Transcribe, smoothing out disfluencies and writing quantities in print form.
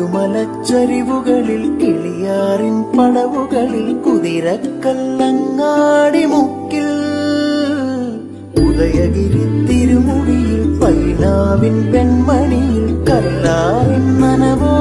കൊല്ലുമലച്ചരിവുകളിൽ കിളിയാറിൻ പടവുകളിൽ കുതിരക്കല്ലങ്ങാടി മുക്കിൽ Udayagiri തിരുമുടിയിൽ പൈനാവിൻ പെൺമണിയിൽ കല്ലാറിൻ നനവോ